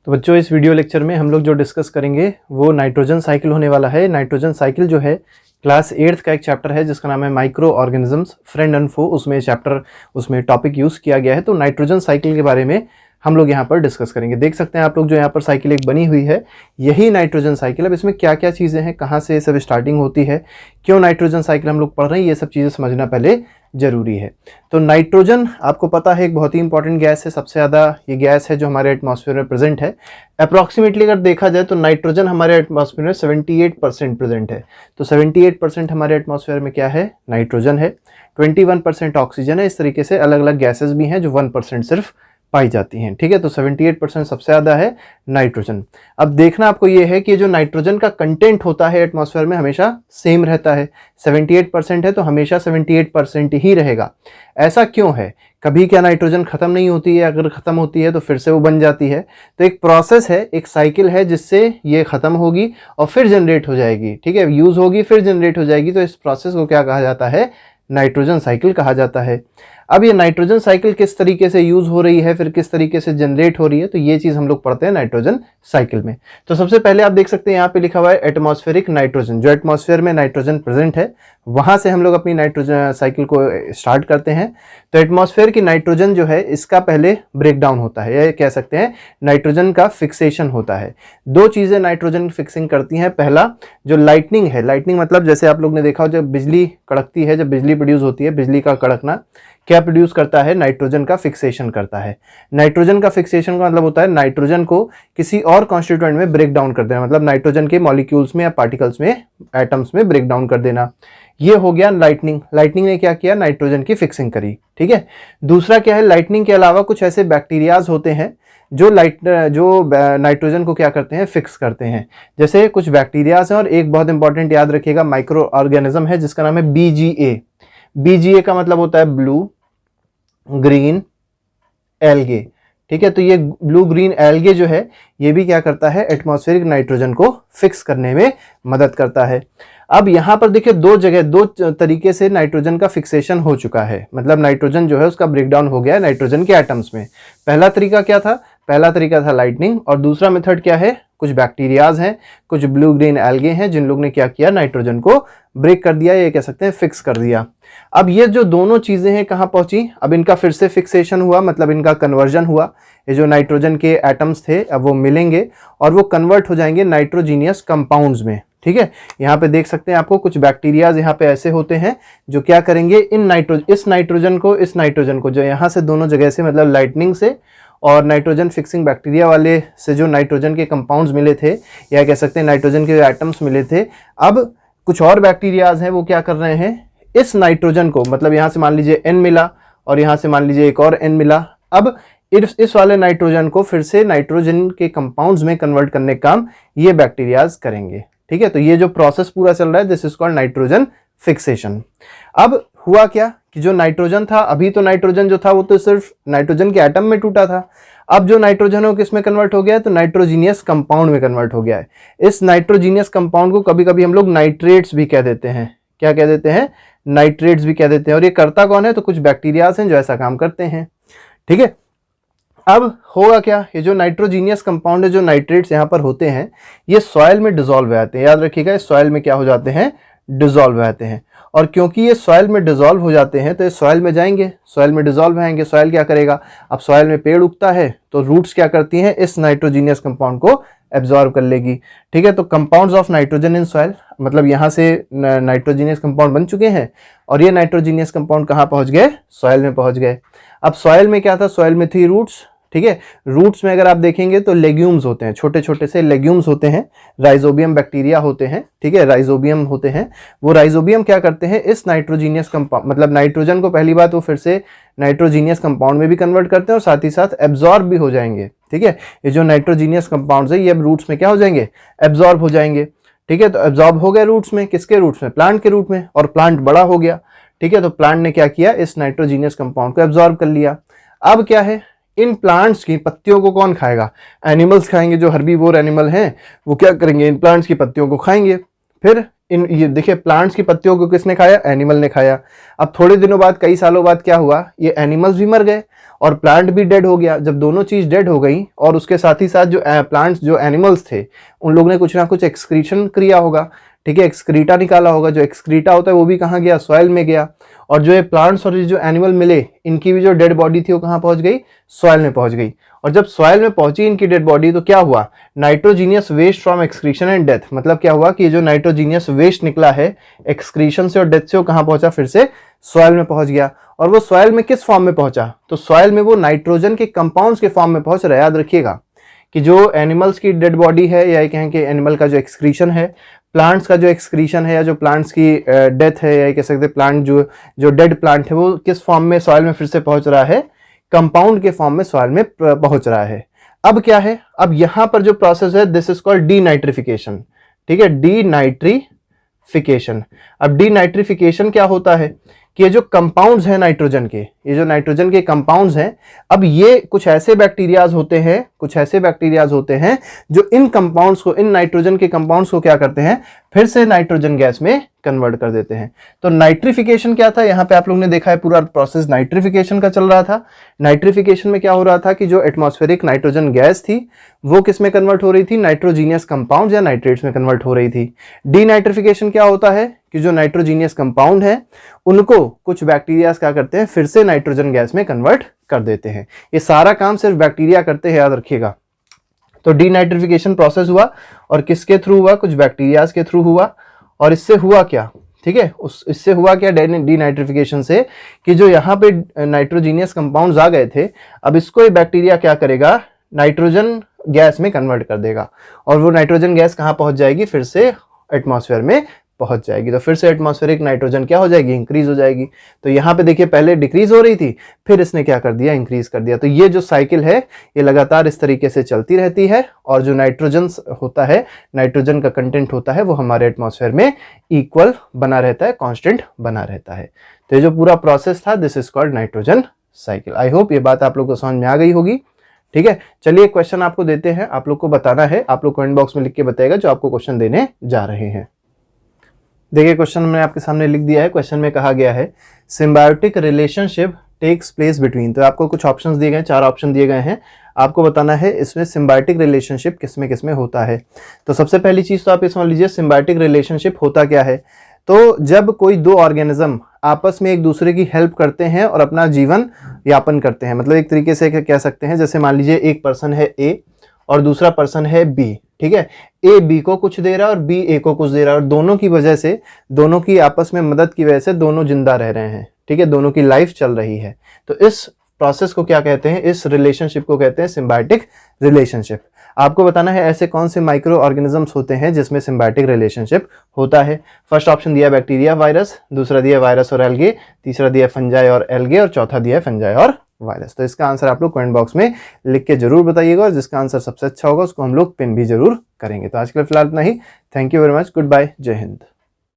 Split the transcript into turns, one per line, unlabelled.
तो बच्चों इस वीडियो लेक्चर में हम लोग जो डिस्कस करेंगे वो नाइट्रोजन साइकिल होने वाला है। नाइट्रोजन साइकिल जो है क्लास 8th का एक चैप्टर है जिसका नाम है माइक्रो ऑर्गेनिजम्स फ्रेंड एंड फो। उसमें टॉपिक यूज़ किया गया है। तो नाइट्रोजन साइकिल के बारे में हम लोग यहाँ पर डिस्कस करेंगे। देख सकते हैं आप लोग जो यहाँ पर साइकिल एक बनी हुई है, यही नाइट्रोजन साइकिल। अब इसमें क्या क्या चीज़ें हैं, कहाँ से ये सब स्टार्टिंग होती है, क्यों नाइट्रोजन साइकिल हम लोग पढ़ रहे हैं, ये सब चीज़ें समझना पहले जरूरी है। तो नाइट्रोजन आपको पता है एक बहुत ही इंपॉर्टेंट गैस है। सबसे ज़्यादा ये गैस है जो हमारे एटमॉस्फेयर में प्रेजेंट है। अप्रॉक्सीमेटली अगर देखा जाए तो नाइट्रोजन हमारे एटमॉस्फेयर में 78% प्रेजेंट है। तो 78% हमारे एटमॉस्फेयर में क्या है, नाइट्रोजन है। 21% ऑक्सीजन है। इस तरीके से अलग अलग गैसेस भी हैं जो 1% सिर्फ पाई जाती हैं। ठीक है, तो 78% सबसे ज़्यादा है नाइट्रोजन। अब देखना आपको ये है कि जो नाइट्रोजन का कंटेंट होता है एटमॉस्फेयर में हमेशा सेम रहता है। 78% है तो हमेशा 78% ही रहेगा। ऐसा क्यों है? कभी क्या नाइट्रोजन खत्म नहीं होती है? अगर खत्म होती है तो फिर से वो बन जाती है। तो एक प्रोसेस है, एक साइकिल है जिससे ये खत्म होगी और फिर जनरेट हो जाएगी। ठीक है, यूज़ होगी फिर जनरेट हो जाएगी। तो इस प्रोसेस को क्या कहा जाता है? नाइट्रोजन साइकिल कहा जाता है। अब ये नाइट्रोजन साइकिल किस तरीके से यूज हो रही है, फिर किस तरीके से जनरेट हो रही है, तो ये चीज हम लोग पढ़ते हैं नाइट्रोजन साइकिल में। तो सबसे पहले आप देख सकते हैं यहाँ पे लिखा हुआ है एटमॉस्फेरिक नाइट्रोजन। जो एटमॉस्फेयर में नाइट्रोजन प्रेजेंट है वहां से हम लोग अपनी नाइट्रोजन साइकिल को स्टार्ट करते हैं। तो एटमॉस्फेयर की नाइट्रोजन जो है इसका पहले ब्रेक डाउन होता है, या कह सकते हैं नाइट्रोजन का फिक्सेशन होता है। दो चीजें नाइट्रोजन फिक्सिंग करती हैं। पहला जो लाइटनिंग है, लाइटनिंग मतलब जैसे आप लोग ने देखा हो जब बिजली कड़कती है, जब बिजली प्रोड्यूस होती है, बिजली का कड़कना क्या प्रोड्यूस करता है? नाइट्रोजन का फिक्सेशन करता है। नाइट्रोजन का फिक्सेशन का मतलब होता है नाइट्रोजन को किसी और कॉन्स्टिट्यूएंट में ब्रेक डाउन कर देना, मतलब नाइट्रोजन के मॉलिक्यूल्स में या पार्टिकल्स में, एटम्स में ब्रेक डाउन कर देना। ये हो गया लाइटनिंग। लाइटनिंग ने क्या किया? नाइट्रोजन की फिक्सिंग करी। ठीक है, दूसरा क्या है? लाइटनिंग के अलावा कुछ ऐसे बैक्टीरियाज होते हैं जो नाइट्रोजन को क्या करते हैं? फिक्स करते हैं। जैसे कुछ बैक्टीरियाज हैं और एक बहुत इंपॉर्टेंट याद रखिएगा माइक्रो ऑर्गेनिज्म है जिसका नाम है BGA। BGA का मतलब होता है ब्लू ग्रीन एल्गे। ठीक है, तो ये ब्लू ग्रीन एल्गे जो है ये भी क्या करता है? एटमॉस्फेरिक नाइट्रोजन को फिक्स करने में मदद करता है। अब यहां पर देखिए दो तरीके से नाइट्रोजन का फिक्सेशन हो चुका है, मतलब नाइट्रोजन जो है उसका ब्रेकडाउन हो गया है नाइट्रोजन के एटम्स में। पहला तरीका क्या था? पहला तरीका था लाइटनिंग, और दूसरा मेथड क्या है? कुछ बैक्टीरियाज हैं, कुछ ब्लू ग्रीन एल्गे हैं जिन लोग ने क्या किया? नाइट्रोजन को ब्रेक कर दिया, ये कह सकते हैं फिक्स कर दिया। अब ये जो दोनों चीजें हैं कहां पहुंची? अब इनका फिर से फिक्सेशन हुआ, मतलब इनका कन्वर्जन हुआ। ये जो नाइट्रोजन के एटम्स थे अब वो मिलेंगे और वो कन्वर्ट हो जाएंगे नाइट्रोजीनियस कंपाउंड्स में। ठीक है, यहाँ पे देख सकते हैं आपको कुछ बैक्टीरियाज यहाँ पे ऐसे होते हैं जो क्या करेंगे? इस नाइट्रोजन को जो यहाँ से दोनों जगह से, मतलब लाइटनिंग से और नाइट्रोजन फिक्सिंग बैक्टीरिया वाले से जो नाइट्रोजन के कंपाउंड्स मिले थे, या कह सकते हैं नाइट्रोजन के एटम्स मिले थे, अब कुछ और बैक्टीरियाज हैं वो क्या कर रहे हैं? इस नाइट्रोजन को, मतलब यहाँ से मान लीजिए N मिला और यहाँ से मान लीजिए एक और N मिला, अब इस वाले नाइट्रोजन को फिर से नाइट्रोजन के कंपाउंड्स में कन्वर्ट करने का काम ये बैक्टीरियाज करेंगे। ठीक है, तो ये जो प्रोसेस पूरा चल रहा है this is called nitrogen fixation. अब हुआ क्या कि जो नाइट्रोजन था, अभी तो नाइट्रोजन जो था वो तो सिर्फ नाइट्रोजन के एटम में टूटा था। अब जो नाइट्रोजन है वो किस में कन्वर्ट हो गया है? तो नाइट्रोजीनियस कंपाउंड में कन्वर्ट हो गया है। इस नाइट्रोजीनियस कंपाउंड को कभी कभी हम लोग नाइट्रेट्स भी कह देते हैं। क्या कह देते हैं? नाइट्रेट्स भी कह देते हैं। और ये करता कौन है? तो कुछ बैक्टीरियाज हैं जो ऐसा काम करते हैं। ठीक है, अब होगा क्या? ये जो नाइट्रोजीनियस कंपाउंड है, जो नाइट्रेट्स यहाँ पर होते हैं, ये सॉइल में डिसॉल्व हो जाते हैं। याद रखिएगा, इस सॉइल में क्या हो जाते हैं? डिसॉल्व हो जाते हैं। और क्योंकि ये सॉइल में डिसॉल्व हो जाते हैं तो ये सॉइल में जाएंगे, सॉइल में डिसॉल्व होंगे। सॉइल क्या करेगा? अब सॉइल में पेड़ उगता है तो रूट्स क्या करती हैं? इस नाइट्रोजीनियस कंपाउंड को एब्जॉर्ब कर लेगी। ठीक है, तो compounds of nitrogen in soil, मतलब यहाँ से नाइट्रोजीनियस कंपाउंड बन चुके हैं और ये नाइट्रोजीनियस कंपाउंड कहाँ पहुँच गए? सॉइल में पहुँच गए। अब सॉइल में क्या था? सॉइल में थी रूट्स। ठीक है, रूट्स में अगर आप देखेंगे तो लेग्यूम्स होते हैं, छोटे छोटे से लेग्यूम्स होते हैं, राइजोबियम बैक्टीरिया होते हैं। ठीक है, राइजोबियम होते हैं। वो राइजोबियम क्या करते हैं? इस नाइट्रोजीनियस कंपाउंड, मतलब नाइट्रोजन को पहली बात वो फिर से नाइट्रोजीनियस कंपाउंड में भी कन्वर्ट करते हैं और साथ ही साथ एब्जॉर्ब भी हो जाएंगे। ठीक है, ये जो नाइट्रोजीनियस कंपाउंड्स है ये अब रूट्स में क्या हो जाएंगे? एब्जॉर्ब हो जाएंगे। ठीक है, तो एब्जॉर्ब हो गए रूट्स में। किसके रूट्स में? प्लांट के रूट में। और प्लांट बड़ा हो गया। ठीक है, तो प्लांट ने क्या किया? इस नाइट्रोजीनियस कंपाउंड को एब्जॉर्ब कर लिया। अब क्या है? इन प्लांट्स की पत्तियों को कौन खाएगा? एनिमल्स खाएंगे। जो हर्बीवोर एनिमल हैं वो क्या करेंगे? इन प्लांट्स की पत्तियों को खाएंगे। फिर ये देखिए प्लांट्स की पत्तियों को किसने खाया, एनिमल ने खाया। अब थोड़े दिनों बाद, कई सालों बाद क्या हुआ, ये एनिमल्स भी मर गए और प्लांट भी डेड हो गया। जब दोनों चीज डेड हो गई और उसके साथ ही साथ जो प्लांट्स, जो एनिमल्स थे, उन लोगों ने कुछ ना कुछ एक्सक्रीशन किया होगा, ठीक है, एक्सक्रीटा निकाला होगा। जो एक्सक्रीटा होता है वो भी कहाँ गया, सॉइल में गया। और जो ये प्लांट्स और जो एनिमल मिले, इनकी भी जो डेड बॉडी थी वो कहाँ पहुंच गई, सॉइल में पहुंच गई। और जब सॉइल में पहुंची इनकी डेड बॉडी, तो क्या हुआ, nitrogenous waste from excretion and death. मतलब क्या हुआ कि ये जो नाइट्रोजीनियस वेस्ट निकला है एक्सक्रीशन से और डेथ से, वो कहाँ पहुंचा, फिर से सॉइल में पहुंच गया। और वो सॉइल में किस फॉर्म में पहुंचा, तो सॉइल में वो नाइट्रोजन के कंपाउंड्स के फॉर्म में पहुंच रहा है। याद रखिएगा कि जो एनिमल्स की डेड बॉडी है, या कहें कि एनिमल का जो एक्सक्रीशन है, प्लांट्स का जो एक्सक्रीशन है, या जो प्लांट्स की डेथ है, या कह सकते हैं प्लांट जो डेड प्लांट है, वो किस फॉर्म में सॉइल में फिर से पहुंच रहा है, कंपाउंड के फॉर्म में सॉइल में पहुंच रहा है। अब क्या है, अब यहां पर जो प्रोसेस है, दिस इज कॉल्ड डीनाइट्रिफिकेशन, ठीक है, डीनाइट्रिफिकेशन। अब डीनाइट्रिफिकेशन क्या होता है कि ये जो कंपाउंड्स हैं नाइट्रोजन के, ये जो नाइट्रोजन के कंपाउंड्स हैं, अब ये कुछ ऐसे बैक्टीरियाज होते हैं जो इन कंपाउंड्स को, इन नाइट्रोजन के कंपाउंड्स को क्या करते हैं, फिर से नाइट्रोजन गैस में कन्वर्ट कर देते हैं। तो नाइट्रिफिकेशन क्या था, यहां पे आप लोगों ने देखा है पूरा प्रोसेस नाइट्रिफिकेशन का चल रहा था। नाइट्रिफिकेशन में क्या हो रहा था कि जो एटमॉस्फेरिक नाइट्रोजन गैस थी वो किस में कन्वर्ट हो रही थी, नाइट्रोजीनियस कंपाउंड या नाइट्रेट्स में कन्वर्ट हो रही थी। डीनाइट्रिफिकेशन क्या होता है कि जो नाइट्रोजीनियस कंपाउंड है उनको कुछ बैक्टीरिया क्या करते हैं, फिर से नाइट्रोजन गैस में कन्वर्ट कर देते हैं। ये सारा काम सिर्फ बैक्टीरिया करते हैं, याद रखिएगा। तो डीनाइट्रिफिकेशन प्रोसेस हुआ और किसके थ्रू हुआ, कुछ बैक्टीरियाज के थ्रू हुआ। और इससे हुआ क्या, ठीक है, इससे हुआ क्या डीनाइट्रिफिकेशन से, कि जो यहाँ पे नाइट्रोजीनियस कंपाउंड्स आ गए थे, अब इसको ये बैक्टीरिया क्या करेगा, नाइट्रोजन गैस में कन्वर्ट कर देगा। और वो नाइट्रोजन गैस कहाँ पहुंच जाएगी, फिर से एटमॉस्फेयर में पहुंच जाएगी। तो फिर से एटमॉस्फेरिक नाइट्रोजन क्या हो जाएगी, इंक्रीज हो जाएगी। तो यहाँ पे देखिए पहले डिक्रीज हो रही थी, फिर इसने क्या कर दिया, इंक्रीज कर दिया। तो ये जो साइकिल है ये लगातार इस तरीके से चलती रहती है। और जो नाइट्रोजन होता है, नाइट्रोजन का कंटेंट होता है, वो हमारे एटमॉस्फेयर में इक्वल बना रहता है, कॉन्स्टेंट बना रहता है। तो ये जो पूरा प्रोसेस था, this is called nitrogen cycle. I hope ये बात आप लोग को समझ में आ गई होगी, ठीक है। चलिए क्वेश्चन आपको देते हैं, आप लोग को बताना है, आप लोग कमेंट बॉक्स में लिख के बताएगा जो आपको क्वेश्चन देने जा रहे हैं। देखिए क्वेश्चन मैंने आपके सामने लिख दिया है। क्वेश्चन में कहा गया है symbiotic relationship takes place between. तो आपको कुछ ऑप्शंस दिए गए हैं, 4 ऑप्शन दिए गए हैं, आपको बताना है इसमें सिम्बायोटिक रिलेशनशिप किसमें किसमें होता है। तो सबसे पहली चीज तो आप ये समझ लीजिए, सिम्बायोटिक रिलेशनशिप होता क्या है। तो जब कोई दो ऑर्गेनिज्म आपस में एक दूसरे की हेल्प करते हैं और अपना जीवन यापन करते हैं, मतलब एक तरीके से कह सकते हैं, जैसे मान लीजिए एक पर्सन है ए और दूसरा पर्सन है बी, ठीक है, ए बी को कुछ दे रहा है और बी ए को कुछ दे रहा है, और दोनों की वजह से, दोनों की आपस में मदद की वजह से दोनों जिंदा रह रहे हैं, ठीक है, दोनों की लाइफ चल रही है। तो इस प्रोसेस को क्या कहते हैं, इस रिलेशनशिप को कहते हैं सिम्बायोटिक रिलेशनशिप। आपको बताना है ऐसे कौन से माइक्रो ऑर्गेनिजम्स होते हैं जिसमें सिम्बायोटिक रिलेशनशिप होता है। फर्स्ट ऑप्शन दिया बैक्टीरिया वायरस, दूसरा दिया वायरस और एल्गे, तीसरा दिया फंजाई और एल्गे, और चौथा दिया फंजाई और वायरस। तो इसका आंसर आप लोग कमेंट बॉक्स में लिख के जरूर बताइएगा, और जिसका आंसर सबसे अच्छा होगा उसको हम लोग पिन भी जरूर करेंगे। तो आज के लिए फिलहाल इतना ही। Thank you very much, goodbye, जय हिंद।